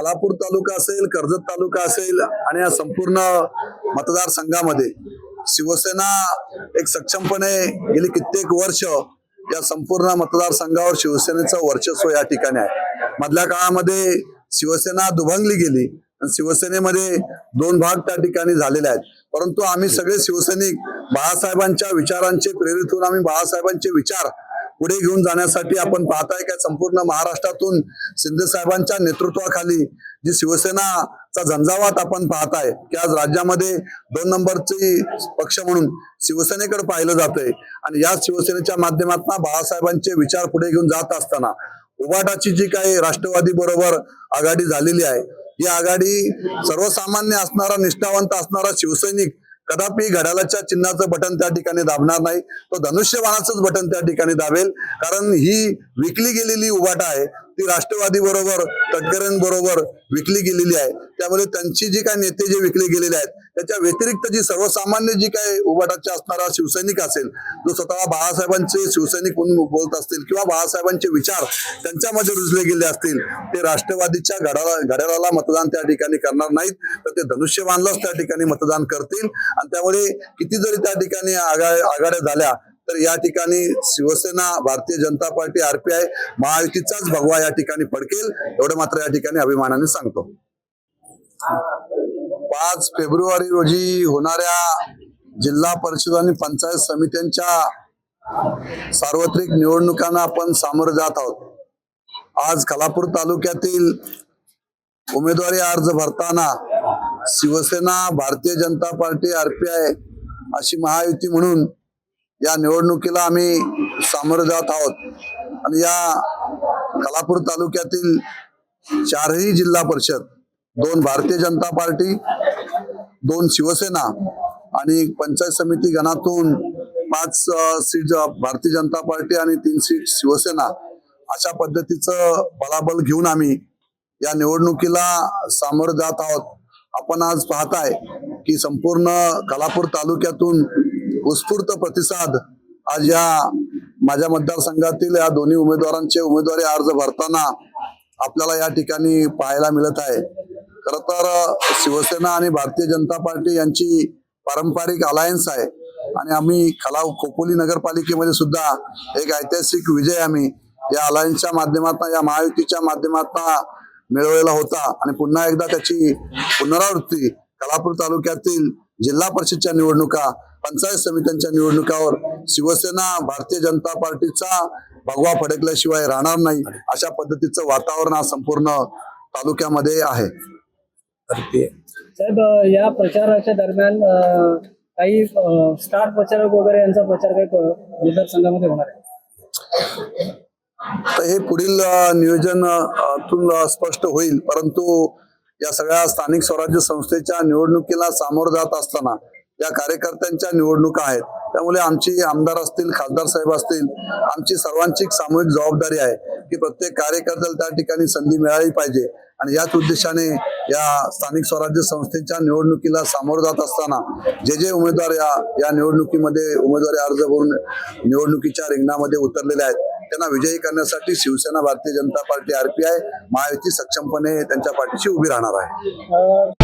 खालापूर तालुका असेल, कर्जत तालुका असेल आणि या संपूर्ण मतदारसंघामध्ये शिवसेना एक सक्षमपणे गेली कित्येक वर्ष या संपूर्ण मतदारसंघावर शिवसेनेचं वर्चस्व या ठिकाणी आहे। मधल्या काळामध्ये शिवसेना दुभंगली गेली आणि शिवसेनेमध्ये दोन भाग त्या ठिकाणी झालेले आहेत, परंतु आम्ही सगळे शिवसैनिक बाळासाहेबांच्या विचारांचे प्रेरित होऊन आम्ही बाळासाहेबांचे विचार पुढे घेऊन जाण्यासाठी आपण पाहताय का संपूर्ण महाराष्ट्रातून शिंदे साहेबांच्या नेतृत्वाखाली जी शिवसेनाचा झंझावात आपण पाहताय की आज राज्यामध्ये 2 नंबरची पक्ष म्हणून शिवसेनेकडे पाहिलं जातंय आणि या शिवसेनेच्या माध्यमातून बाळासाहेबांचे विचार पुढे घेऊन जात असताना उभाटाची जी काही राष्ट्रवादी बरोबर आघाडी झालेली आहे, ही आघाडी सर्वसामान्य असणारा निष्ठावंत असणारा शिवसैनिक कदापि घड्याळाच्या चिन्हाचं बटन त्या ठिकाणी दाबणार नाही, तो धनुष्यबाणाचंच बटन त्या ठिकाणी दाबेल। कारण ही विकली गेलेली उभाटा आहे ती राष्ट्रवादी बरोबर तटकरेंबरोबर विकली गेलेली आहे। त्यामुळे त्यांची जी काही नेते जे विकले गेलेले आहेत त्याच्या व्यतिरिक्त जी सर्वसामान्य जी काही उभाटाचे असणारा शिवसैनिक असेल, जो स्वतः बाळासाहेबांचे शिवसैनिक म्हणून बोलत असतील किंवा बाळासाहेबांचे विचार त्यांच्यामध्ये रुजले गेले असतील, ते राष्ट्रवादीच्या घड्याळाला मतदान त्या ठिकाणी करणार नाहीत, तर ते धनुष्यबाणलाच त्या ठिकाणी मतदान करतील। आणि त्यामुळे किती जरी त्या ठिकाणी आघाड्या झाल्या तर या ठिकाणी शिवसेना, भारतीय जनता पार्टी, RPI महायुतीचाच भगवा या ठिकाणी फडकेल, एवढं मात्र या ठिकाणी अभिमानाने सांगतो। 5 फेब्रुवारी रोजी होणाऱ्या जिल्हा परिषद आणि पंचायत समित्यांच्या सार्वत्रिक निवडणुकांना आपण सामोरे जात आहोत। आज खालापूर तालुक्यातील उमेदवारी अर्ज भरताना शिवसेना, भारतीय जनता पार्टी, RPI अशी महायुती म्हणून या निवडणुकीला आम्ही सामोरे जात आहोत आणि या खालापूर तालुक्यातील 4ही जिल्हा परिषद, 2 भारतीय जनता पार्टी, 2 शिवसेना आणि पंचायत समिती गणातून 5 सीट भारतीय जनता पार्टी आणि 3 सीट शिवसेना अशा पद्धतीचं बलाबल घेऊन आम्ही या निवडणुकीला सामोरे जात आहोत। आपण आज पाहताय की संपूर्ण खालापूर तालुक्यातून उत्स्फूर्त प्रतिसाद आज या माझ्या मतदारसंघातील या दोन्ही उमेदवारांचे उमेदवारी अर्ज भरताना आपल्याला या ठिकाणी पाहायला मिळत आहे। खरं तर शिवसेना आणि भारतीय जनता पार्टी यांची पारंपरिक अलायन्स आहे आणि आम्ही खोपोली नगरपालिकेमध्ये सुद्धा एक ऐतिहासिक विजय आम्ही या अलायन्सच्या माध्यमातून, या महायुतीच्या माध्यमातून मिळवलेला होता आणि पुन्हा एकदा त्याची पुनरावृत्ती खालापूर तालुक्यातील जिल्हा परिषदच्या निवडणुका, पंचायत समित्यांच्या निवडणुकावर शिवसेना, भारतीय जनता पार्टीचा भगवा फडकल्याशिवाय राहणार नाही, अशा पद्धतीचं वातावरण आज संपूर्ण तालुक्यामध्ये आहे। साहेब, या प्रचाराच्या दरम्यान काही स्टार प्रचारक वगैरे यांचा प्रचार काही मतदारसंघामध्ये होणार आहे? तर हे पुढील नियोजनातून स्पष्ट होईल, परंतु या सगळ्या स्थानिक स्वराज्य संस्थेच्या निवडणुकीला सामोरं जात असताना या कार्यकर्त्यांच्या निवडणुका आहेत, त्यामुळे आमची आमदार असतील, खासदार साहेब असतील, आमची सर्वांची सामूहिक जबाबदारी आहे की प्रत्येक कार्यकर्त्याला त्या ठिकाणी संधी मिळाली पाहिजे आणि याच उद्देशाने या स्थानिक स्वराज्य संस्थेच्या निवडणुकीला सामोरं जात असताना जे उमेदवार या निवडणुकीमध्ये उमेदवारी अर्ज भरून निवडणुकीच्या रिंगणामध्ये उतरलेले आहेत त्यांना विजयी करण्यासाठी शिवसेना, भारतीय जनता पार्टी, RPI महायुती सक्षमपणे त्यांच्या पाठीशी उभी राहणार आहे।